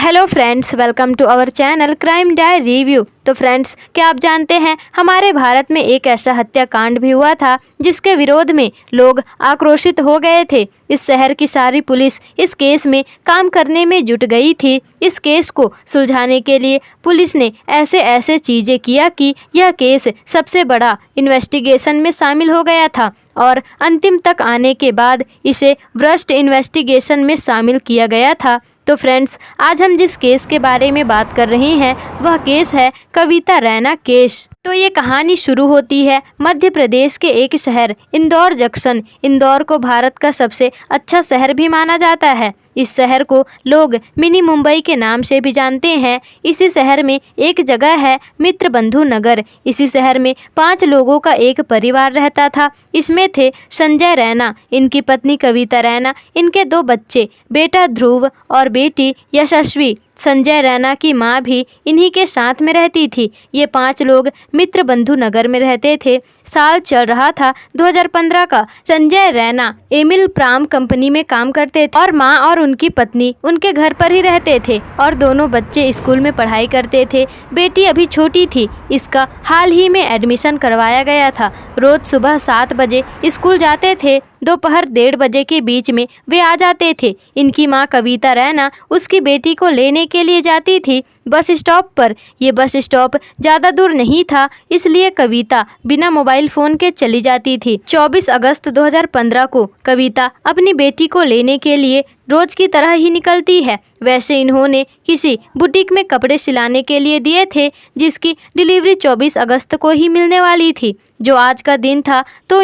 Hello friends, welcome to our channel crime diary review. तो friends, क्या आप जानते हैं हमारे भारत में एक ऐसा हत्याकांड भी हुआ था जिसके विरोध में लोग आक्रोशित हो गए थे। इस शहर की सारी पुलिस इस केस में काम करने में जुट गई थी। इस केस को सुलझाने के लिए पुलिस ने ऐसे चीज़ें किया कि यह केस सबसे बड़ा इन्वेस्टिगेशन में शामिल हो गया था और अंतिम तक आने के बाद इसे वर्स्ट इन्वेस्टिगेशन में शामिल किया गया था। तो फ्रेंड्स, आज हम जिस केस के बारे में बात कर रहे हैं वह केस है कविता रैना केस। तो ये कहानी शुरू होती है मध्य प्रदेश के एक शहर इंदौर जंक्शन। इंदौर को भारत का सबसे अच्छा शहर भी माना जाता है। इस शहर को लोग मिनी मुंबई के नाम से भी जानते हैं। इसी शहर में एक जगह है मित्रबंधु नगर। इसी शहर में 5 लोगों का एक परिवार रहता था। इसमें थे संजय रैना, इनकी पत्नी कविता रैना, इनके 2 बच्चे, बेटा ध्रुव और बेटी यशस्वी। संजय रैना की मां भी इन्हीं के साथ में रहती थी। ये 5 लोग मित्रबंधु नगर में रहते थे। साल चल रहा था 2015 का। संजय रैना एमिल प्राम कंपनी में काम करते थे और मां और उनकी पत्नी उनके घर पर ही रहते थे और दोनों बच्चे स्कूल में पढ़ाई करते थे। बेटी अभी छोटी थी, इसका हाल ही में एडमिशन करवाया गया था। रोज सुबह 7 बजे स्कूल जाते थे, दोपहर 1:30 बजे के बीच में वे आ जाते थे। इनकी मां कविता रैना उसकी बेटी को लेने के लिए जाती थी बस स्टॉप पर। ये बस स्टॉप ज़्यादा दूर नहीं था, इसलिए कविता बिना मोबाइल फ़ोन के चली जाती थी। 24 अगस्त 2015 को कविता अपनी बेटी को लेने के लिए रोज की तरह ही निकलती है। वैसे इन्होंने किसी बुटीक में कपड़े सिलाने के लिए दिए थे जिसकी डिलीवरी 24 अगस्त को ही मिलने वाली थी, जो आज का दिन था। तो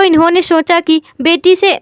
इन्होंने सोचा कि बेटी से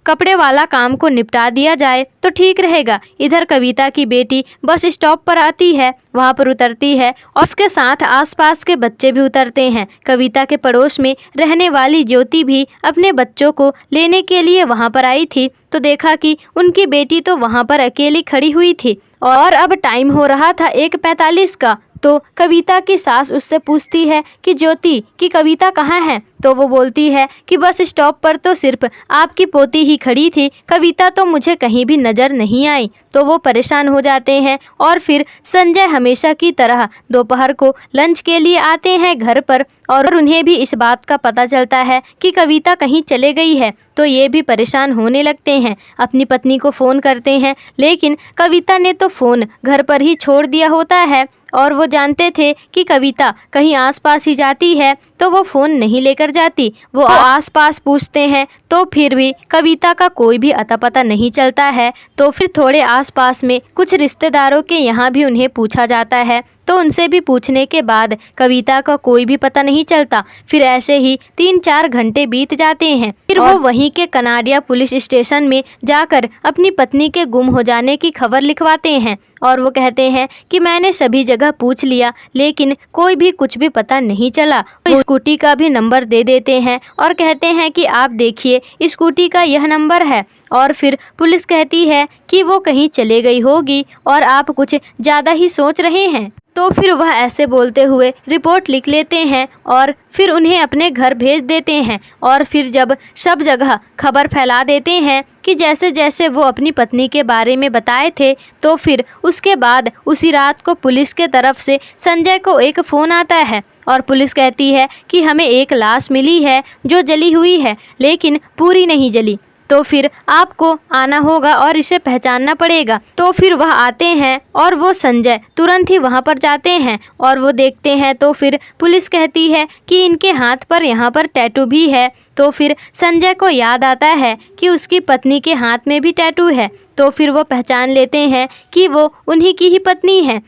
कपड़े वाला काम को निपटा दिया जाए तो ठीक रहेगा। इधर कविता की बेटी बस स्टॉप पर आती है, वहां पर उतरती है और उसके साथ आसपास के बच्चे भी उतरते हैं। कविता के पड़ोस में रहने वाली ज्योति भी अपने बच्चों को लेने के लिए वहां पर आई थी, तो देखा कि उनकी बेटी तो वहां पर अकेली खड़ी हुई थी और अब टाइम हो रहा था 1:45 का। तो कविता की सास उससे पूछती है कि ज्योति कि कविता कहाँ है? तो वो बोलती है कि बस स्टॉप पर तो सिर्फ आपकी पोती ही खड़ी थी, कविता तो मुझे कहीं भी नज़र नहीं आई। तो वो परेशान हो जाते हैं और फिर संजय हमेशा की तरह दोपहर को लंच के लिए आते हैं घर पर और उन्हें भी इस बात का पता चलता है कि कविता कहीं चले गई है। तो ये भी परेशान होने लगते हैं, अपनी पत्नी को फ़ोन करते हैं, लेकिन कविता ने तो फ़ोन घर पर ही छोड़ दिया होता है और वो जानते थे कि कविता कहीं आसपास ही जाती है, तो वो फ़ोन नहीं लेकर जाती। वो आसपास पूछते हैं तो फिर भी कविता का कोई भी अता पता नहीं चलता है। तो फिर थोड़े आसपास में कुछ रिश्तेदारों के यहाँ भी उन्हें पूछा जाता है, तो उनसे भी पूछने के बाद कविता का कोई भी पता नहीं चलता। फिर ऐसे ही 3-4 घंटे बीत जाते हैं। फिर वो वहीं के कनाडिया पुलिस स्टेशन में जाकर अपनी पत्नी के गुम हो जाने की खबर लिखवाते हैं और वो कहते हैं कि मैंने सभी जगह पूछ लिया लेकिन कोई भी कुछ भी पता नहीं चला। वो स्कूटी का भी नंबर दे देते हैं और कहते हैं कि आप देखिए स्कूटी का यह नंबर है। और फिर पुलिस कहती है कि वो कहीं चले गई होगी और आप कुछ ज़्यादा ही सोच रहे हैं। तो फिर वह ऐसे बोलते हुए रिपोर्ट लिख लेते हैं और फिर उन्हें अपने घर भेज देते हैं और फिर जब सब जगह खबर फैला देते हैं कि जैसे जैसे वो अपनी पत्नी के बारे में बताए थे, तो फिर उसके बाद उसी रात को पुलिस के तरफ से संजय को एक फ़ोन आता है और पुलिस कहती है कि हमें एक लाश मिली है जो जली हुई है लेकिन पूरी नहीं जली, तो फिर आपको आना होगा और इसे पहचानना पड़ेगा। तो फिर वह आते हैं और वो संजय तुरंत ही वहां पर जाते हैं और वो देखते हैं तो फिर पुलिस कहती है कि इनके हाथ पर यहाँ पर टैटू भी है। तो फिर संजय को याद आता है कि उसकी पत्नी के हाथ में भी टैटू है। तो फिर वो पहचान लेते हैं कि वो उन्हीं की ही पत्नी है।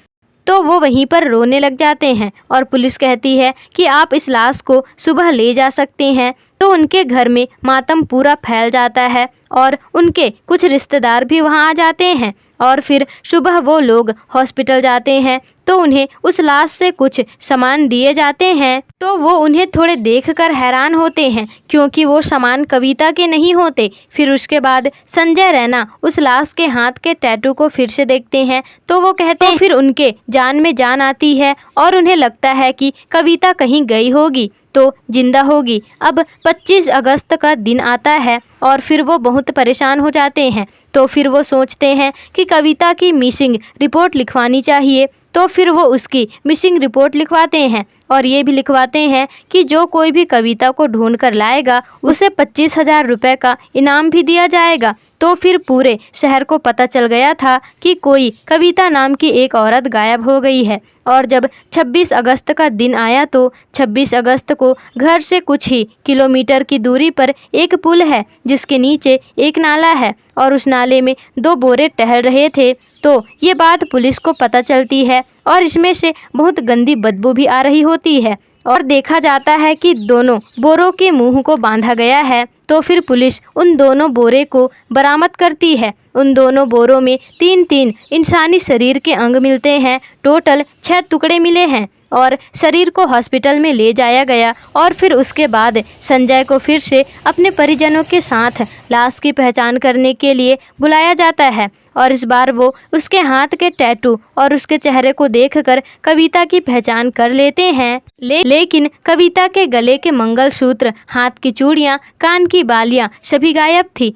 तो वो वहीं पर रोने लग जाते हैं और पुलिस कहती है कि आप इस लाश को सुबह ले जा सकते हैं। तो उनके घर में मातम पूरा फैल जाता है और उनके कुछ रिश्तेदार भी वहां आ जाते हैं और फिर सुबह वो लोग हॉस्पिटल जाते हैं तो उन्हें उस लाश से कुछ सामान दिए जाते हैं। तो वो उन्हें थोड़े देखकर हैरान होते हैं क्योंकि वो सामान कविता के नहीं होते। फिर उसके बाद संजय रैना उस लाश के हाथ के टैटू को फिर से देखते हैं तो वो कहते हैं, फिर उनके जान में जान आती है और उन्हें लगता है कि कविता कहीं गई होगी। तो जिंदा होगी। अब 25 अगस्त का दिन आता है और फिर वो बहुत परेशान हो जाते हैं। तो फिर वो सोचते हैं कि कविता की मिसिंग रिपोर्ट लिखवानी चाहिए। तो फिर वो उसकी मिसिंग रिपोर्ट लिखवाते हैं और ये भी लिखवाते हैं कि जो कोई भी कविता को ढूंढ कर लाएगा उसे 25,000 रुपये का इनाम भी दिया जाएगा। तो फिर पूरे शहर को पता चल गया था कि कोई कविता नाम की एक औरत गायब हो गई है। और जब 26 अगस्त का दिन आया तो 26 अगस्त को घर से कुछ ही किलोमीटर की दूरी पर एक पुल है जिसके नीचे एक नाला है और उस नाले में 2 बोरे टहल रहे थे। तो ये बात पुलिस को पता चलती है और इसमें से बहुत गंदी बदबू भी आ रही होती है और देखा जाता है कि दोनों बोरों के मुंह को बांधा गया है। तो फिर पुलिस उन दोनों बोरे को बरामद करती है। उन दोनों बोरों में 3-3 इंसानी शरीर के अंग मिलते हैं। टोटल 6 टुकड़े मिले हैं और शरीर को हॉस्पिटल में ले जाया गया। और फिर उसके बाद संजय को फिर से अपने परिजनों के साथ लाश की पहचान करने के लिए बुलाया जाता है और इस बार वो उसके हाथ के टैटू और उसके चेहरे को देखकर कविता की पहचान कर लेते हैं। लेकिन कविता के गले के मंगलसूत्र, हाथ की चूड़ियाँ, कान की बालियाँ सभी गायब थी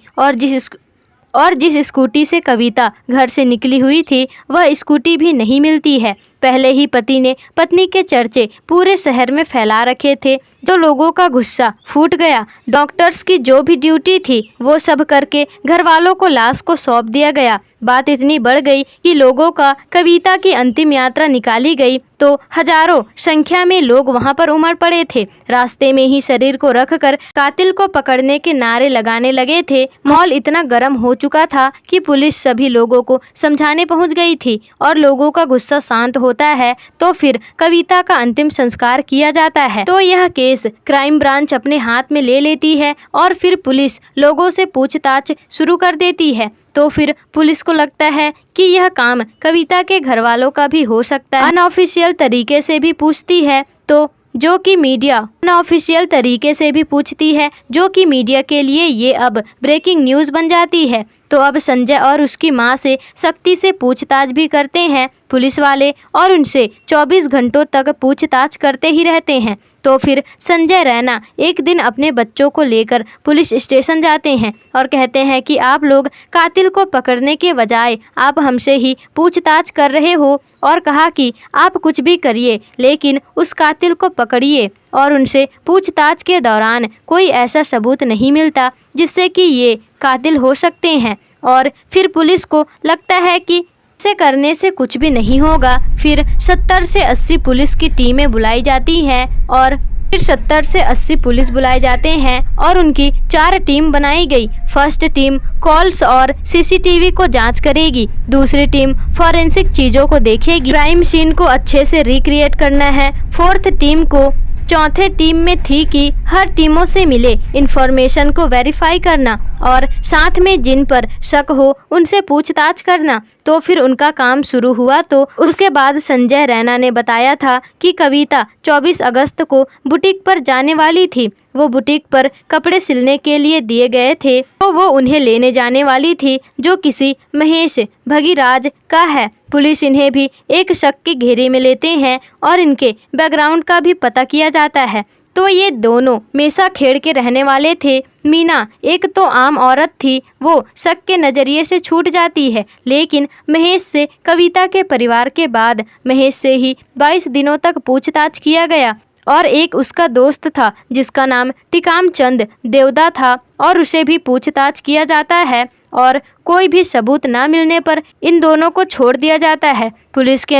और जिस स्कूटी से कविता घर से निकली हुई थी वह स्कूटी भी नहीं मिलती है। पहले ही पति ने पत्नी के चर्चे पूरे शहर में फैला रखे थे, जो लोगों का गुस्सा फूट गया। डॉक्टर्स की जो भी ड्यूटी थी वो सब करके घर वालों को लाश को सौंप दिया गया। बात इतनी बढ़ गई कि लोगों का कविता की अंतिम यात्रा निकाली गई तो हजारों संख्या में लोग वहां पर उमड़ पड़े थे। रास्ते में ही शरीर को रखकर कातिल को पकड़ने के नारे लगाने लगे थे। माहौल इतना गर्म हो चुका था कि पुलिस सभी लोगों को समझाने पहुंच गई थी और लोगों का गुस्सा शांत होता है तो फिर कविता का अंतिम संस्कार किया जाता है। तो यह केस क्राइम ब्रांच अपने हाथ में ले लेती है और फिर पुलिस लोगों से पूछताछ शुरू कर देती है। तो फिर पुलिस को लगता है कि यह काम कविता के घर वालों का भी हो सकता है। अनऑफिशियल तरीके से भी पूछती है तो जो कि मीडिया अनऑफिशियल तरीके से भी पूछती है, जो कि मीडिया के लिए ये अब ब्रेकिंग न्यूज़ बन जाती है। तो अब संजय और उसकी मां से सख्ती से पूछताछ भी करते हैं पुलिस वाले और उनसे 24 घंटों तक पूछताछ करते ही रहते हैं। तो फिर संजय रैना एक दिन अपने बच्चों को लेकर पुलिस स्टेशन जाते हैं और कहते हैं कि आप लोग कातिल को पकड़ने के बजाय आप हमसे ही पूछताछ कर रहे हो और कहा कि आप कुछ भी करिए लेकिन उस कातिल को पकड़िए। और उनसे पूछताछ के दौरान कोई ऐसा सबूत नहीं मिलता जिससे कि ये कातिल हो सकते हैं और फिर पुलिस को लगता है कि ऐसे करने से कुछ भी नहीं होगा। फिर 70 से 80 पुलिस की टीमें बुलाई जाती हैं और फिर 70 से 80 पुलिस बुलाए जाते हैं और उनकी 4 टीम बनाई गई। फर्स्ट टीम कॉल्स और सीसीटीवी को जांच करेगी, दूसरी टीम फॉरेंसिक चीज़ों को देखेगी, क्राइम सीन को अच्छे से रिक्रिएट करना है। फोर्थ टीम को चौथे टीम में थी कि हर टीमों से मिले इंफॉर्मेशन को वेरीफाई करना और साथ में जिन पर शक हो उनसे पूछताछ करना। तो फिर उनका काम शुरू हुआ। तो उसके बाद संजय रैना ने बताया था कि कविता 24 अगस्त को बुटीक पर जाने वाली थी। वो बुटीक पर कपड़े सिलने के लिए दिए गए थे तो वो उन्हें लेने जाने वाली थी, जो किसी महेश भगीराज का है। पुलिस इन्हें भी एक शक के घेरे में लेते हैं और इनके बैकग्राउंड का भी पता किया जाता है। तो ये दोनों मेसा खेड़ के रहने वाले थे। मीना एक तो आम औरत थी, वो शक के नज़रिए से छूट जाती है, लेकिन महेश से कविता के परिवार के बाद महेश से ही 22 दिनों तक पूछताछ किया गया। और एक उसका दोस्त था जिसका नाम टिकाम चंद देवदा था और उसे भी पूछताछ किया जाता है और कोई भी सबूत ना मिलने पर इन दोनों को छोड़ दिया जाता है। पुलिस के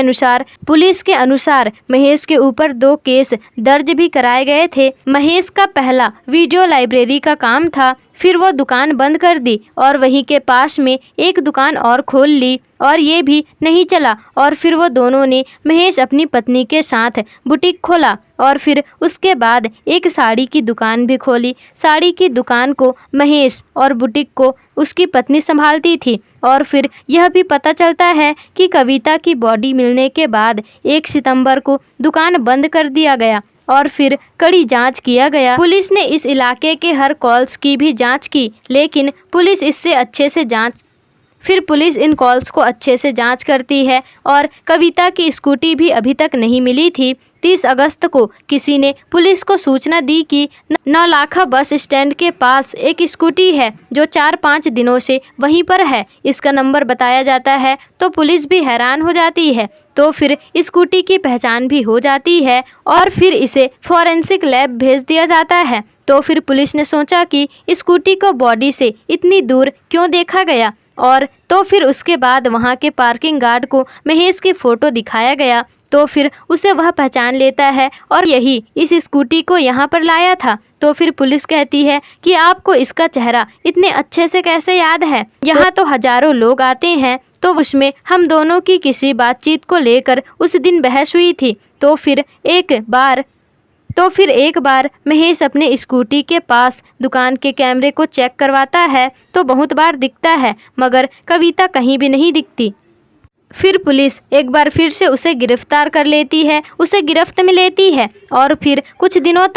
अनुसार महेश के ऊपर 2 केस दर्ज भी कराए गए थे। महेश का पहला वीडियो लाइब्रेरी का काम था, फिर वो दुकान बंद कर दी और वहीं के पास में एक दुकान और खोल ली और ये भी नहीं चला और फिर वो दोनों ने महेश अपनी पत्नी के साथ बुटीक खोला और फिर उसके बाद एक साड़ी की दुकान भी खोली। साड़ी की दुकान को महेश और बुटीक को उसकी पत्नी संभालती थी। और फिर यह भी पता चलता है कि कविता की बॉडी मिलने के बाद 1 सितंबर को दुकान बंद कर दिया गया और फिर कड़ी जांच किया गया। पुलिस ने इस इलाके के हर कॉल्स की भी जांच की, लेकिन पुलिस इन कॉल्स को अच्छे से जांच करती है और कविता की स्कूटी भी अभी तक नहीं मिली थी। 30 अगस्त को किसी ने पुलिस को सूचना दी कि नौलाखा बस स्टैंड के पास एक स्कूटी है जो 4-5 दिनों से वहीं पर है। इसका नंबर बताया जाता है तो पुलिस भी हैरान हो जाती है। तो फिर स्कूटी की पहचान भी हो जाती है और फिर इसे फॉरेंसिक लैब भेज दिया जाता है। तो फिर पुलिस ने सोचा कि स्कूटी को बॉडी से इतनी दूर क्यों देखा गया, और तो फिर उसके बाद वहां के पार्किंग गार्ड को महेश की फ़ोटो दिखाया गया। तो फिर उसे वह पहचान लेता है और यही इस स्कूटी को यहाँ पर लाया था। तो फिर पुलिस कहती है कि आपको इसका चेहरा इतने अच्छे से कैसे याद है, यहाँ तो हजारों लोग आते हैं। तो उसमें हम दोनों की किसी बातचीत को लेकर उस दिन बहस हुई थी। तो फिर एक बार महेश अपने स्कूटी के पास दुकान के कैमरे को चेक करवाता है तो बहुत बार दिखता है, मगर कविता कहीं भी नहीं दिखती। फिर पुलिस एक बार फिर से उसे गिरफ्तार कर लेती है, उसे गिरफ्त में लेती है और फिर कुछ दिन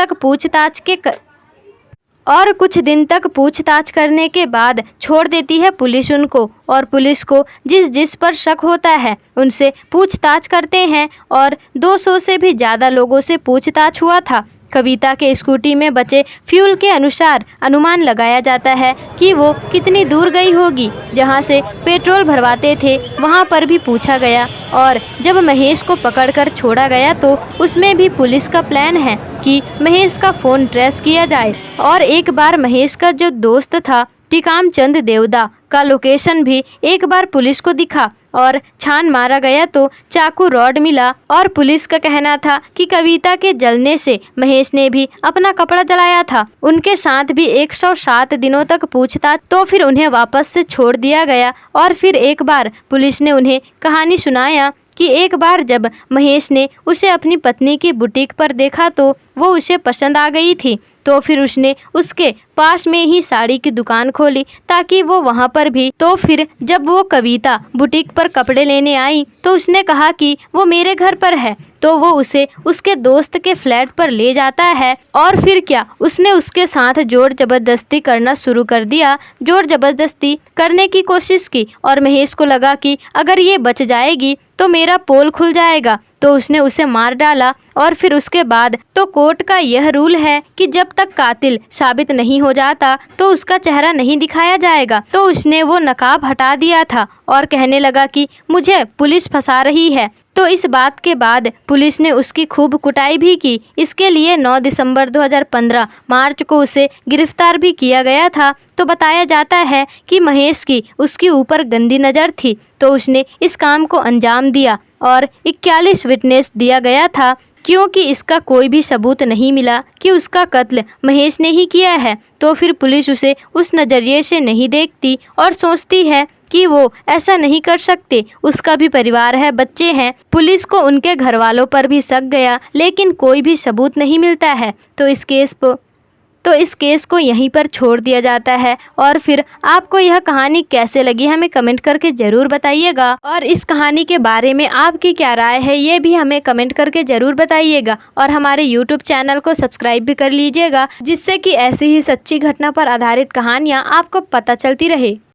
तक पूछताछ करने के बाद छोड़ देती है पुलिस उनको। और पुलिस को जिस पर शक होता है उनसे पूछताछ करते हैं और 200 से भी ज़्यादा लोगों से पूछताछ हुआ था। कविता के स्कूटी में बचे फ्यूल के अनुसार अनुमान लगाया जाता है कि वो कितनी दूर गई होगी। जहां से पेट्रोल भरवाते थे वहां पर भी पूछा गया और जब महेश को पकड़कर छोड़ा गया तो उसमें भी पुलिस का प्लान है कि महेश का फ़ोन ट्रेस किया जाए। और एक बार महेश का जो दोस्त था टिकाम चंद देवदा का लोकेशन भी एक बार पुलिस को दिखा और छान मारा गया तो चाकू रॉड मिला। और पुलिस का कहना था कि कविता के जलने से महेश ने भी अपना कपड़ा जलाया था। उनके साथ भी 107 दिनों तक पूछताछ, तो फिर उन्हें वापस से छोड़ दिया गया। और फिर एक बार पुलिस ने उन्हें कहानी सुनाया कि एक बार जब महेश ने उसे अपनी पत्नी की बुटीक पर देखा तो वो उसे पसंद आ गई थी। तो फिर उसने उसके पास में ही साड़ी की दुकान खोली ताकि वो वहाँ पर भी। तो फिर जब वो कविता बुटीक पर कपड़े लेने आई तो उसने कहा कि वो मेरे घर पर है। तो वो उसे उसके दोस्त के फ्लैट पर ले जाता है और फिर क्या, उसने उसके साथ जोर ज़बरदस्ती करना शुरू कर दिया। जोर ज़बरदस्ती करने की कोशिश की और महेश को लगा कि अगर ये बच जाएगी तो मेरा पोल खुल जाएगा। तो उसने उसे मार डाला। और फिर उसके बाद तो कोर्ट का यह रूल है कि जब तक कातिल साबित नहीं हो जाता तो उसका चेहरा नहीं दिखाया जाएगा। तो उसने वो नकाब हटा दिया था और कहने लगा कि मुझे पुलिस फंसा रही है। तो इस बात के बाद पुलिस ने उसकी खूब कुटाई भी की। इसके लिए 9 दिसंबर 2015 मार्च को उसे गिरफ्तार भी किया गया था। तो बताया जाता है कि महेश की उसके ऊपर गंदी नज़र थी तो उसने इस काम को अंजाम दिया और 41 विटनेस दिया गया था क्योंकि इसका कोई भी सबूत नहीं मिला कि उसका कत्ल महेश ने ही किया है। तो फिर पुलिस उसे उस नज़रिए से नहीं देखती और सोचती है कि वो ऐसा नहीं कर सकते, उसका भी परिवार है, बच्चे हैं। पुलिस को उनके घर वालों पर भी शक गया लेकिन कोई भी सबूत नहीं मिलता है। तो इस केस को यहीं पर छोड़ दिया जाता है। और फिर आपको यह कहानी कैसे लगी हमें कमेंट करके ज़रूर बताइएगा। और इस कहानी के बारे में आपकी क्या राय है ये भी हमें कमेंट करके ज़रूर बताइएगा। और हमारे YouTube चैनल को सब्सक्राइब भी कर लीजिएगा जिससे कि ऐसी ही सच्ची घटना पर आधारित कहानियाँ आपको पता चलती रहे।